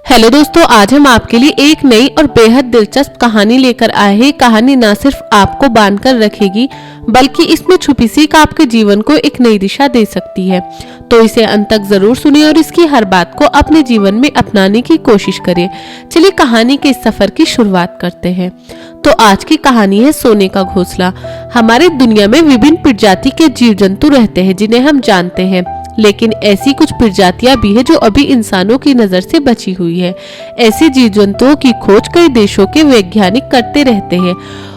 Hello दोस्तों, आज हम आपके लिए एक नई और बेहद दिलचस्प कहानी लेकर आए हैं। कहानी न सिर्फ आपको बांध कर रखेगी बल्कि इसमें छुपी सीख आपके जीवन को एक नई दिशा दे सकती है। तो इसे अंत तक जरूर सुनिए और इसकी हर बात को अपने जीवन में अपनाने की कोशिश करें। चलिए कहानी के इस सफर की शुरुआत करते हैं। तो आज की कहानी है सोने का घोंसला। हमारे दुनिया में विभिन्न प्रजाति के जीव जंतु रहते हैं जिन्हें हम जानते हैं, लेकिन ऐसी कुछ प्रजातियां भी है जो अभी इंसानों की नजर से बची हुई है। ऐसे जीव जंतुओं की खोज कई देशों के वैज्ञानिक करते रहते हैं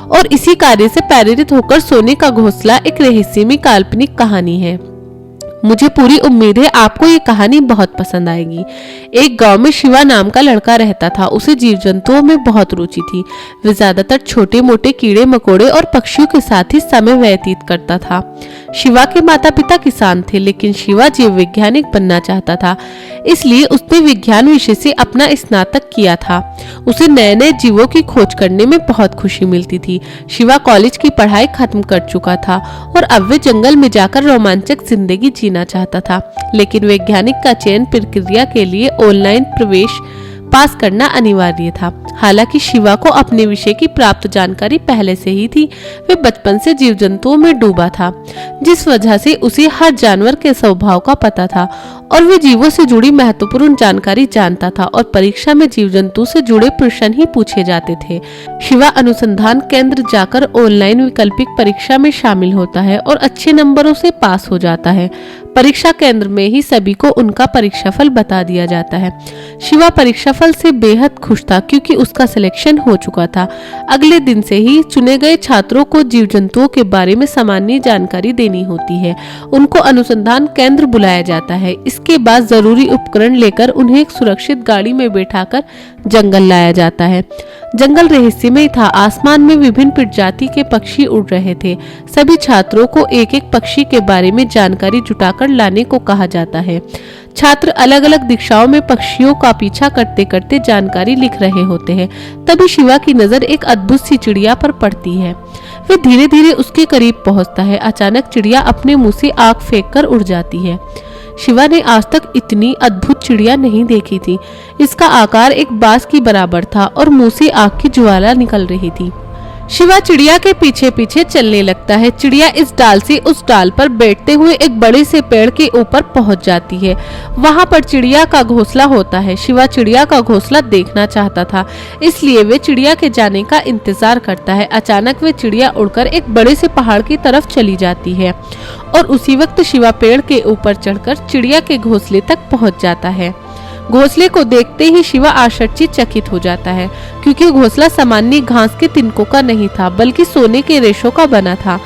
और इसी कार्य से प्रेरित होकर सोने का घोंसला एक रहस्यमय काल्पनिक कहानी है। मुझे पूरी उम्मीद है आपको ये कहानी बहुत पसंद आएगी। एक गांव में शिवा नाम का लड़का रहता था। उसे जीव जंतुओं में बहुत रुचि थी। वे ज्यादातर छोटे मोटे कीड़े मकोड़े और पक्षियों के साथ ही समय व्यतीत करता था। शिवा के माता पिता किसान थे, लेकिन शिवा जीव वैज्ञानिक बनना चाहता था, इसलिए उसने विज्ञान विषय से अपना स्नातक किया था। उसे नए नए जीवों की खोज करने में बहुत खुशी मिलती थी। शिवा कॉलेज की पढ़ाई खत्म कर चुका था और अब वे जंगल में जाकर रोमांचक जिंदगी जीना चाहता था, लेकिन वैज्ञानिक का चयन प्रक्रिया के लिए ऑनलाइन प्रवेश पास करना अनिवार्य था। हालांकि शिवा को अपने विषय की प्राप्त जानकारी पहले से ही थी। वे बचपन से जीव जंतुओं में डूबा था, जिस वजह से उसे हर जानवर के स्वभाव का पता था और वे जीवों से जुड़ी महत्वपूर्ण जानकारी जानता था और परीक्षा में जीव जंतु से जुड़े प्रश्न ही पूछे जाते थे। शिवा अनुसंधान केंद्र जाकर ऑनलाइन वैकल्पिक परीक्षा में शामिल होता है और अच्छे नंबरों से पास हो जाता है। परीक्षा केंद्र में ही सभी को उनका परीक्षाफल बता दिया जाता है। शिवा परीक्षाफल से बेहद खुश था क्योंकि उसका सिलेक्शन हो चुका था। अगले दिन से ही चुने गए छात्रों को जीव जंतुओं के बारे में सामान्य जानकारी देनी होती है। उनको अनुसंधान केंद्र बुलाया जाता है। इसके बाद जरूरी उपकरण लेकर उन्हें एक सुरक्षित गाड़ी में बैठाकर जंगल लाया जाता है। जंगल रहस्यमय था। आसमान में विभिन्न प्रजाति के पक्षी उड़ रहे थे। सभी छात्रों को एक एक पक्षी के बारे में जानकारी जुटाकर लाने को कहा जाता है। छात्र अलग अलग दिशाओं में पक्षियों का पीछा करते करते जानकारी लिख रहे होते हैं। तभी शिवा की नजर एक अद्भुत सी चिड़िया पर पड़ती है। वे धीरे धीरे उसके करीब पहुंचता है। अचानक चिड़िया अपने मुंह से आग फेंककर उड़ जाती है। शिवा ने आज तक इतनी अद्भुत चिड़िया नहीं देखी थी। इसका आकार एक बांस की बराबर था और मुंह से आग की ज्वाला निकल रही थी। शिवा चिड़िया के पीछे पीछे चलने लगता है। चिड़िया इस डाल से उस डाल पर बैठते हुए एक बड़े से पेड़ के ऊपर पहुंच जाती है। वहां पर चिड़िया का घोंसला होता है। शिवा चिड़िया का घोंसला देखना चाहता था, इसलिए वे चिड़िया के जाने का इंतजार करता है। अचानक वे चिड़िया उड़कर एक बड़े से पहाड़ की तरफ चली जाती है और उसी वक्त शिवा पेड़ के ऊपर चढ़कर चिड़िया के घोंसले तक पहुंच जाता है। घोंसले को देखते ही शिवा आश्चर्यचकित हो जाता है, क्योंकि घोंसला सामान्य घास के तिनकों का नहीं था बल्कि सोने के रेशों का बना था।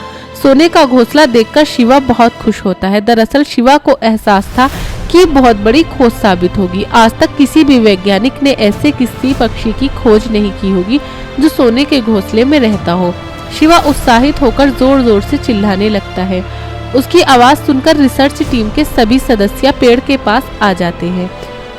सोने का घोंसला देखकर शिवा बहुत खुश होता है। दरअसल शिवा को एहसास था कि बहुत बड़ी खोज साबित होगी। आज तक किसी भी वैज्ञानिक ने ऐसे किसी पक्षी की खोज नहीं की होगी जो सोने के घोंसले में रहता हो। शिवा उत्साहित होकर जोर जोर से चिल्लाने लगता है। उसकी आवाज सुनकर रिसर्च टीम के सभी सदस्य पेड़ के पास आ जाते हैं।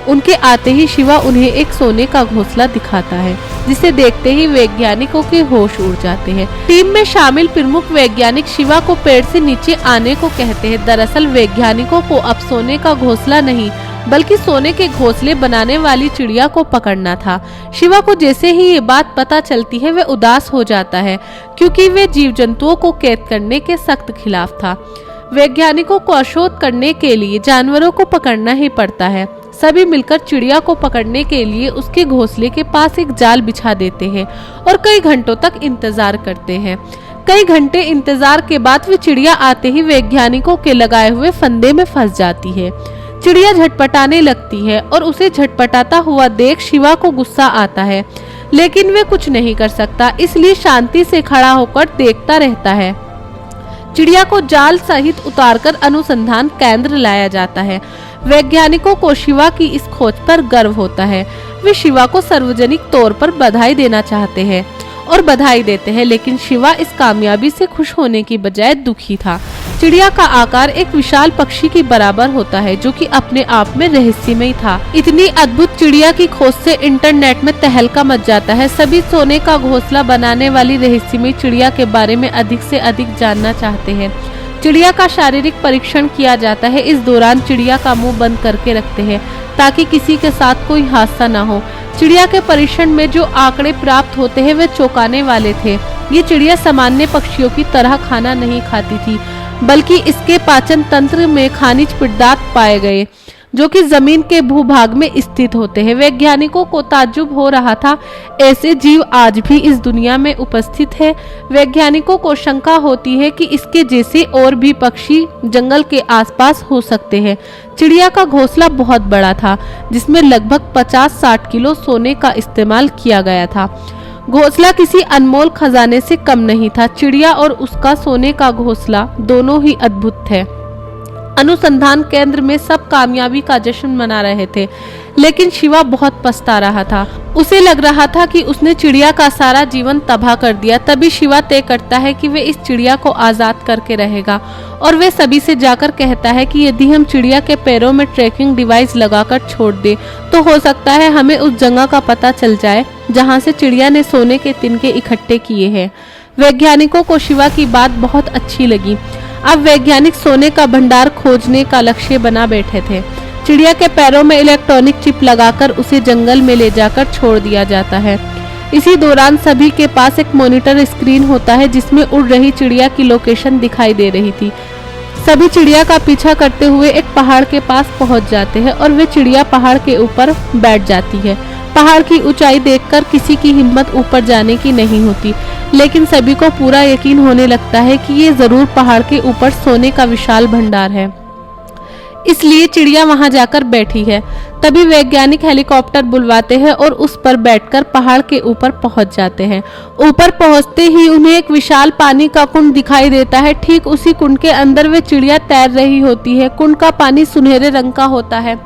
उनके आते ही शिवा उन्हें एक सोने का घोंसला दिखाता है, जिसे देखते ही वैज्ञानिकों के होश उड़ जाते हैं। टीम में शामिल प्रमुख वैज्ञानिक शिवा को पेड़ से नीचे आने को कहते हैं। दरअसल वैज्ञानिकों को अब सोने का घोंसला नहीं बल्कि सोने के घोंसले बनाने वाली चिड़िया को पकड़ना था। शिवा को जैसे ही ये बात पता चलती है, वह उदास हो जाता है, क्योंकि वे जीव जंतुओं को कैद करने के सख्त खिलाफ था। वैज्ञानिकों को शोध करने के लिए जानवरों को पकड़ना ही पड़ता है। सभी मिलकर चिड़िया को पकड़ने के लिए उसके घोंसले के पास एक जाल बिछा देते हैं और कई घंटों तक इंतजार करते हैं। कई घंटे इंतजार के बाद वे चिड़िया आते ही वैज्ञानिकों के लगाए हुए फंदे में फंस जाती है। चिड़िया झटपटाने लगती है और उसे झटपटाता हुआ देख शिवा को गुस्सा आता है, लेकिन वे कुछ नहीं कर सकता, इसलिए शांति से खड़ा होकर देखता रहता है। चिड़िया को जाल सहित उतारकर अनुसंधान केंद्र लाया जाता है। वैज्ञानिकों को शिवा की इस खोज पर गर्व होता है। वे शिवा को सार्वजनिक तौर पर बधाई देना चाहते हैं और बधाई देते हैं, लेकिन शिवा इस कामयाबी से खुश होने की बजाय दुखी था। चिड़िया का आकार एक विशाल पक्षी की बराबर होता है, जो कि अपने आप में रहस्यमय था। इतनी अद्भुत चिड़िया की खोज से इंटरनेट में तहलका मच जाता है। सभी सोने का घोंसला बनाने वाली रहस्यमय चिड़िया के बारे में अधिक से अधिक जानना चाहते हैं। चिड़िया का शारीरिक परीक्षण किया जाता है। इस दौरान चिड़िया का मुंह बंद करके रखते हैं ताकि किसी के साथ कोई हादसा ना हो। चिड़िया के परीक्षण में जो आंकड़े प्राप्त होते हैं वे चौंकाने वाले थे। ये चिड़िया सामान्य पक्षियों की तरह खाना नहीं खाती थी, बल्कि इसके पाचन तंत्र में खनिज पदार्थ पाए गए जो कि जमीन के भूभाग में स्थित होते हैं। वैज्ञानिकों को ताज्जुब हो रहा था, ऐसे जीव आज भी इस दुनिया में उपस्थित है। वैज्ञानिकों को शंका होती है कि इसके जैसे और भी पक्षी जंगल के आसपास हो सकते हैं। चिड़िया का घोंसला बहुत बड़ा था, जिसमें लगभग 50-60 किलो सोने का इस्तेमाल किया गया था। घोंसला किसी अनमोल खजाने से कम नहीं था। चिड़िया और उसका सोने का घोंसला दोनों ही अद्भुत थे। अनुसंधान केंद्र में सब कामयाबी का जश्न मना रहे थे, लेकिन शिवा बहुत पछता रहा था। उसे लग रहा था कि उसने चिड़िया का सारा जीवन तबाह कर दिया। तभी शिवा तय करता है कि वे इस चिड़िया को आजाद करके रहेगा और वे सभी से जाकर कहता है कि यदि हम चिड़िया के पैरों में ट्रैकिंग डिवाइस लगाकर छोड़ दे तो हो सकता है हमें उस जगह का पता चल जाए जहां से चिड़िया ने सोने के तिनके इकट्ठे किए हैं। वैज्ञानिकों को शिवा की बात बहुत अच्छी लगी। अब वैज्ञानिक सोने का भंडार खोजने का लक्ष्य बना बैठे थे। चिड़िया के पैरों में इलेक्ट्रॉनिक चिप लगाकर उसे जंगल में ले जाकर छोड़ दिया जाता है। इसी दौरान सभी के पास एक मॉनिटर स्क्रीन होता है जिसमें उड़ रही चिड़िया की लोकेशन दिखाई दे रही थी। सभी चिड़िया का पीछा करते हुए एक पहाड़ के पास पहुंच जाते हैं और वे चिड़िया पहाड़ के ऊपर बैठ जाती है। पहाड़ की ऊंचाई देखकर किसी की हिम्मत ऊपर जाने की नहीं होती, लेकिन सभी को पूरा यकीन होने लगता है कि ये जरूर पहाड़ के ऊपर सोने का विशाल भंडार है, इसलिए चिड़िया वहां जाकर बैठी है। तभी वैज्ञानिक हेलीकॉप्टर बुलवाते हैं और उस पर बैठकर पहाड़ के ऊपर पहुंच जाते हैं। ऊपर पहुंचते ही उन्हें एक विशाल पानी का कुंड दिखाई देता है। ठीक उसी कुंड के अंदर वे चिड़िया तैर रही होती है। कुंड का पानी सुनहरे रंग का होता है।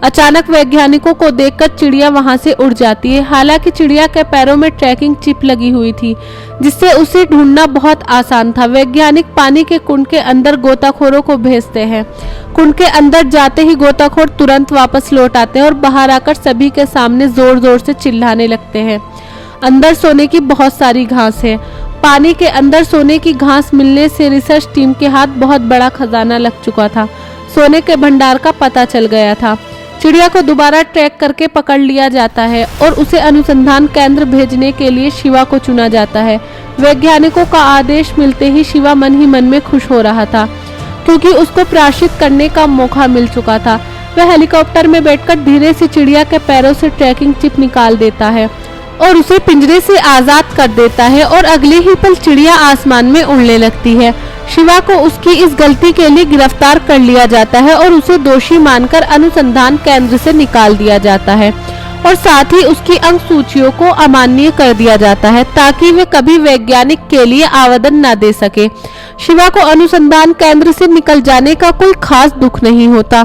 अचानक वैज्ञानिकों को देखकर चिड़िया वहां से उड़ जाती है। हालांकि चिड़िया के पैरों में ट्रैकिंग चिप लगी हुई थी, जिससे उसे ढूंढना बहुत आसान था। वैज्ञानिक पानी के कुंड के अंदर गोताखोरों को भेजते हैं। कुंड के अंदर जाते ही गोताखोर तुरंत वापस लौट आते हैं और बाहर आकर सभी के सामने जोर जोर से चिल्लाने लगते हैं। अंदर सोने की बहुत सारी घास है। पानी के अंदर सोने की घास मिलने से रिसर्च टीम के हाथ बहुत बड़ा खजाना लग चुका था। सोने के भंडार का पता चल गया था। चिड़िया को दोबारा ट्रैक करके पकड़ लिया जाता है और उसे अनुसंधान केंद्र भेजने के लिए शिवा को चुना जाता है। वैज्ञानिकों का आदेश मिलते ही शिवा मन ही मन में खुश हो रहा था, क्योंकि उसको प्रायश्चित करने का मौका मिल चुका था। वह हेलीकॉप्टर में बैठकर धीरे से चिड़िया के पैरों से ट्रैकिंग चिप निकाल देता है और उसे पिंजरे से आजाद कर देता है और अगले ही पल चिड़िया आसमान में उड़ने लगती है। शिवा को उसकी इस गलती के लिए गिरफ्तार कर लिया जाता है और उसे दोषी मानकर अनुसंधान केंद्र से निकाल दिया जाता है और साथ ही उसकी अंक सूचियों को अमान्य कर दिया जाता है, ताकि वे कभी वैज्ञानिक के लिए आवेदन न दे सके। शिवा को अनुसंधान केंद्र से निकल जाने का कोई खास दुख नहीं होता,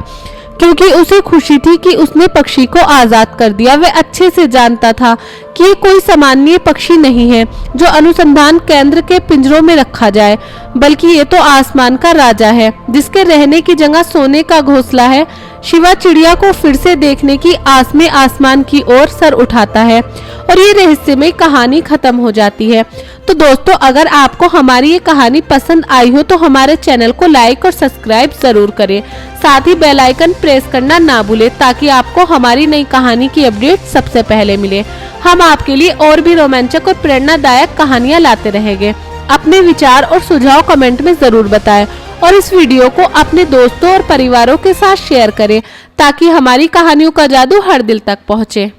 क्योंकि उसे खुशी थी कि उसने पक्षी को आजाद कर दिया। वह अच्छे से जानता था कि कोई सामान्य पक्षी नहीं है जो अनुसंधान केंद्र के पिंजरों में रखा जाए, बल्कि ये तो आसमान का राजा है जिसके रहने की जगह सोने का घोंसला है। शिवा चिड़िया को फिर से देखने की आस में आसमान की ओर सर उठाता है और ये रहस्यमय कहानी खत्म हो जाती है। तो दोस्तों, अगर आपको हमारी ये कहानी पसंद आई हो तो हमारे चैनल को लाइक और सब्सक्राइब जरूर करें। साथ ही बेल आइकन प्रेस करना ना भूलें, ताकि आपको हमारी नई कहानी की अपडेट सबसे पहले मिले। हम आपके लिए और भी रोमांचक और प्रेरणादायक कहानियां लाते रहेंगे। अपने विचार और सुझाव कमेंट में जरूर बताएं और इस वीडियो को अपने दोस्तों और परिवारों के साथ शेयर करें, ताकि हमारी कहानियों का जादू हर दिल तक पहुंचे।